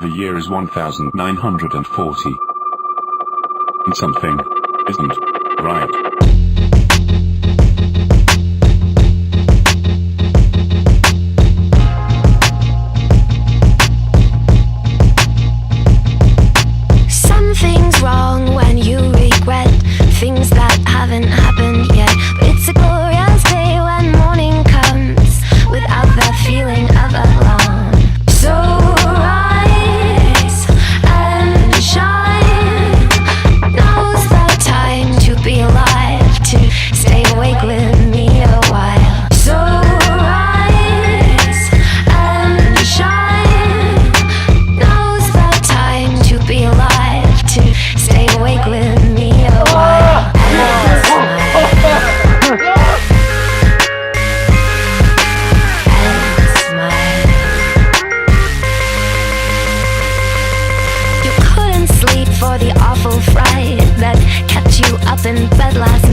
The year is 1940. And something isn't right. Something's wrong when you regret things that haven't happened yet. It's a glorious day when morning comes without the feeling of alarm. So rise and shine. Now's the time to be alive, to stay awake with me a while. So rise and shine. Now's the time to be alive, to stay awake with me a while. And smile. You couldn't sleep for the awful fright that kept you up in bed last